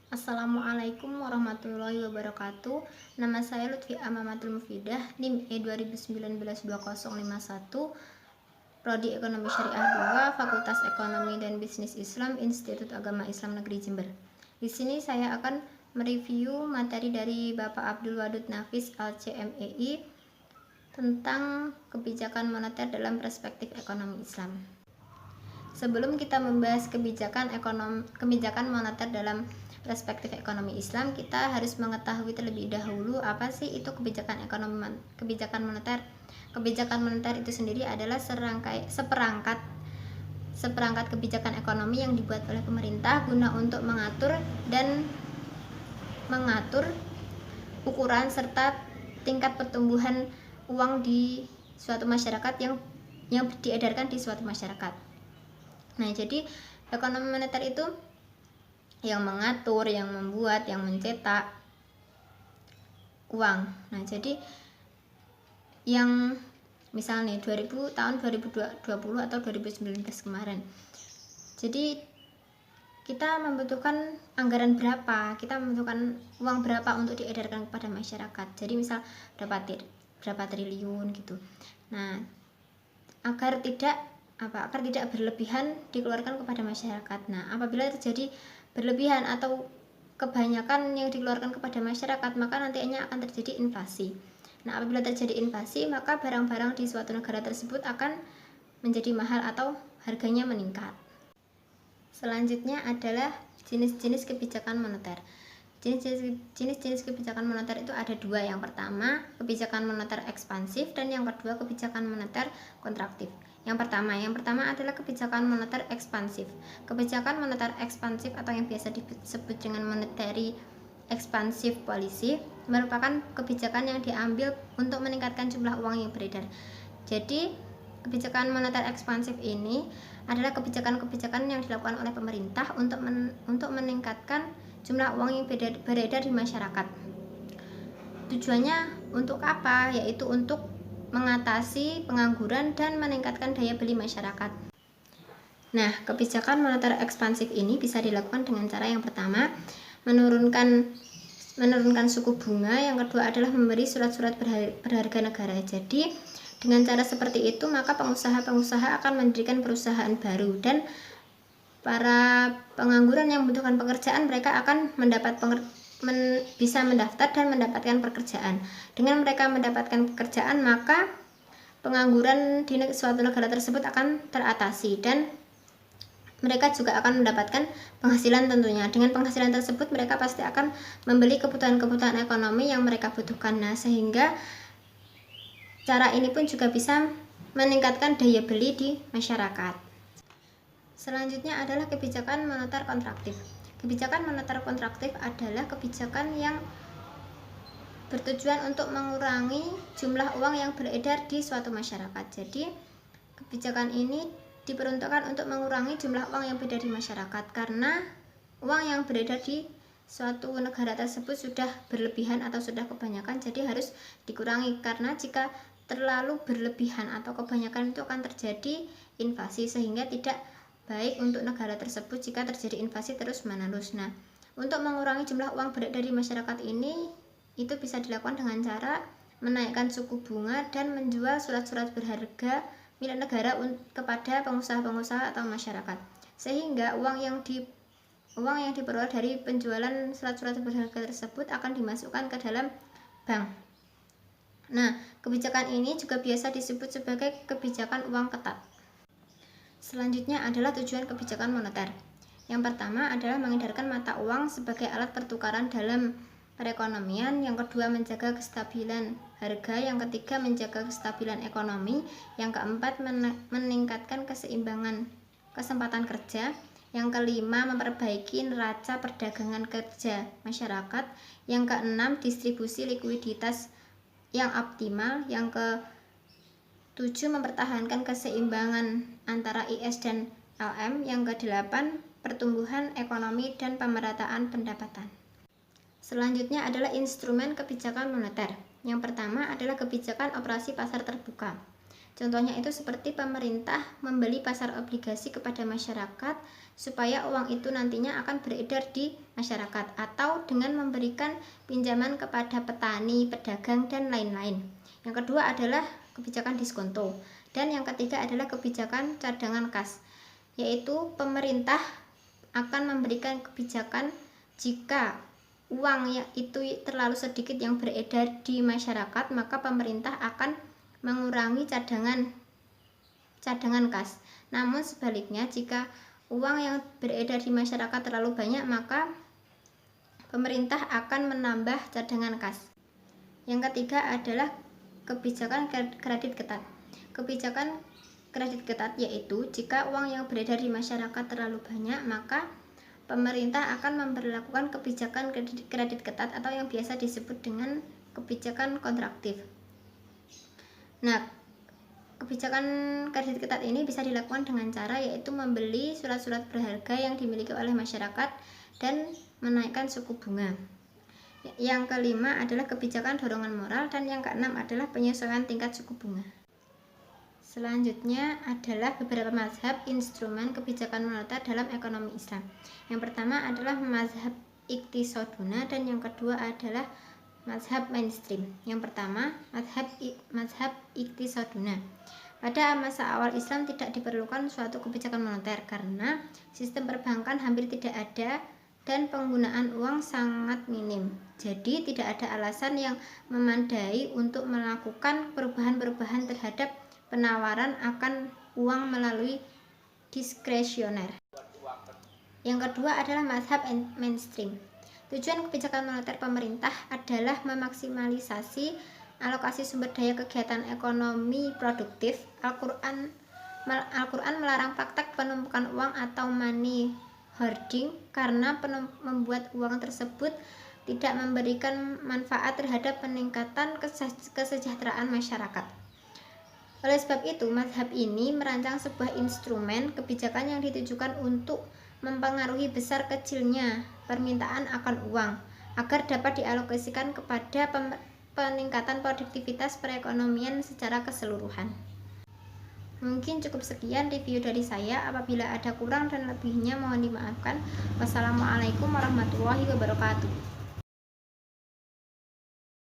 Assalamualaikum warahmatullahi wabarakatuh. Nama saya Lutfi Amamatul Mufidah, NIM E2019-2051, Prodi Ekonomi Syariah 2, Fakultas Ekonomi dan Bisnis Islam, Institut Agama Islam Negeri Jember. Di sini saya akan mereview materi dari Bapak Abdul Wadud Nafis LCMEI tentang kebijakan moneter dalam perspektif ekonomi Islam. Sebelum kita membahas kebijakan moneter dalam perspektif ekonomi Islam, kita harus mengetahui terlebih dahulu apa sih itu kebijakan moneter. Kebijakan moneter itu sendiri adalah seperangkat kebijakan ekonomi yang dibuat oleh pemerintah guna untuk mengatur ukuran serta tingkat pertumbuhan uang di suatu masyarakat yang diedarkan di suatu masyarakat. Nah, jadi ekonomi moneter itu yang mengatur, yang membuat, yang mencetak uang. Nah, jadi yang misalnya tahun 2020 atau 2019 kemarin. Jadi kita membutuhkan anggaran berapa? Kita membutuhkan uang berapa untuk diedarkan kepada masyarakat. Jadi misal berapa triliun gitu. Nah, agar tidak berlebihan dikeluarkan kepada masyarakat. Nah, apabila terjadi berlebihan atau kebanyakan yang dikeluarkan kepada masyarakat, maka nantinya akan terjadi inflasi. Nah, apabila terjadi inflasi, maka barang-barang di suatu negara tersebut akan menjadi mahal atau harganya meningkat. Selanjutnya adalah jenis-jenis kebijakan moneter. Jenis-jenis kebijakan moneter itu ada dua. Yang pertama, kebijakan moneter ekspansif, dan yang kedua, kebijakan moneter kontraktif. Yang pertama adalah kebijakan moneter ekspansif. Kebijakan moneter ekspansif atau yang biasa disebut dengan monetary expansive policy merupakan kebijakan yang diambil untuk meningkatkan jumlah uang yang beredar. Jadi, kebijakan moneter ekspansif ini adalah kebijakan-kebijakan yang dilakukan oleh pemerintah untuk meningkatkan jumlah uang yang beredar di masyarakat. Tujuannya untuk apa? Yaitu untuk mengatasi pengangguran dan meningkatkan daya beli masyarakat. Nah, kebijakan moneter ekspansif ini bisa dilakukan dengan cara yang pertama, menurunkan suku bunga, yang kedua adalah memberi surat-surat berharga negara. Jadi, dengan cara seperti itu, maka pengusaha-pengusaha akan mendirikan perusahaan baru, dan para pengangguran yang membutuhkan pekerjaan, mereka akan bisa mendaftar dan mendapatkan pekerjaan. Dengan mereka mendapatkan pekerjaan, maka pengangguran di suatu negara tersebut akan teratasi, dan mereka juga akan mendapatkan penghasilan tentunya. Dengan penghasilan tersebut, mereka pasti akan membeli kebutuhan-kebutuhan ekonomi yang mereka butuhkan. Nah, sehingga cara ini pun juga bisa meningkatkan daya beli di masyarakat. Selanjutnya adalah kebijakan moneter kontraktif. Kebijakan moneter kontraktif adalah kebijakan yang bertujuan untuk mengurangi jumlah uang yang beredar di suatu masyarakat. Jadi, kebijakan ini diperuntukkan untuk mengurangi jumlah uang yang beredar di masyarakat, karena uang yang beredar di suatu negara tersebut sudah berlebihan atau sudah kebanyakan, jadi harus dikurangi, karena jika terlalu berlebihan atau kebanyakan itu akan terjadi inflasi, sehingga tidak baik untuk negara tersebut jika terjadi inflasi terus-menerus. Nah, untuk mengurangi jumlah uang beredar di masyarakat ini, itu bisa dilakukan dengan cara menaikkan suku bunga dan menjual surat-surat berharga milik negara kepada pengusaha-pengusaha atau masyarakat, sehingga uang yang diperoleh dari penjualan surat-surat berharga tersebut akan dimasukkan ke dalam bank. Nah, kebijakan ini juga biasa disebut sebagai kebijakan uang ketat. Selanjutnya adalah tujuan kebijakan moneter. Yang pertama adalah mengedarkan mata uang sebagai alat pertukaran dalam perekonomian, yang kedua menjaga kestabilan harga, yang ketiga menjaga kestabilan ekonomi, yang keempat meningkatkan keseimbangan kesempatan kerja, yang kelima memperbaiki neraca perdagangan kerja masyarakat, yang keenam distribusi likuiditas yang optimal, yang ke-7 mempertahankan keseimbangan antara IS dan LM, yang ke-8 pertumbuhan ekonomi dan pemerataan pendapatan. Selanjutnya adalah instrumen kebijakan moneter. Yang pertama adalah kebijakan operasi pasar terbuka. Contohnya itu seperti pemerintah membeli pasar obligasi kepada masyarakat supaya uang itu nantinya akan beredar di masyarakat, atau dengan memberikan pinjaman kepada petani, pedagang, dan lain-lain. Yang kedua adalah kebijakan diskonto, dan yang ketiga adalah kebijakan cadangan kas, yaitu pemerintah akan memberikan kebijakan jika uang itu terlalu sedikit yang beredar di masyarakat, maka pemerintah akan mengurangi cadangan kas. Namun sebaliknya, jika uang yang beredar di masyarakat terlalu banyak, maka pemerintah akan menambah cadangan kas. Yang ketiga adalah kebijakan kredit ketat. Kebijakan kredit ketat yaitu jika uang yang beredar di masyarakat terlalu banyak, maka pemerintah akan memberlakukan kebijakan kredit ketat atau yang biasa disebut dengan kebijakan kontraktif. Nah, kebijakan kredit ketat ini bisa dilakukan dengan cara yaitu membeli surat-surat berharga yang dimiliki oleh masyarakat dan menaikkan suku bunga. Yang kelima adalah kebijakan dorongan moral, dan yang keenam adalah penyesuaian tingkat suku bunga. Selanjutnya adalah beberapa mazhab instrumen kebijakan moneter dalam ekonomi Islam. Yang pertama adalah mazhab iktisaduna, dan yang kedua adalah mazhab mainstream. Yang pertama, mazhab iktisaduna. Pada masa awal Islam tidak diperlukan suatu kebijakan moneter karena sistem perbankan hampir tidak ada dan penggunaan uang sangat minim. Jadi tidak ada alasan yang memadai untuk melakukan perubahan-perubahan terhadap penawaran akan uang melalui diskresioner. Yang kedua adalah mazhab mainstream. Tujuan kebijakan moneter pemerintah adalah memaksimalisasi alokasi sumber daya kegiatan ekonomi produktif. Al-Quran melarang praktek penumpukan uang atau money hoarding karena membuat uang tersebut tidak memberikan manfaat terhadap peningkatan kesejahteraan masyarakat. Oleh sebab itu, mazhab ini merancang sebuah instrumen kebijakan yang ditujukan untuk mempengaruhi besar kecilnya permintaan akan uang agar dapat dialokasikan kepada peningkatan produktivitas perekonomian secara keseluruhan. Mungkin cukup sekian review dari saya. Apabila ada kurang dan lebihnya mohon dimaafkan. Wassalamualaikum warahmatullahi wabarakatuh.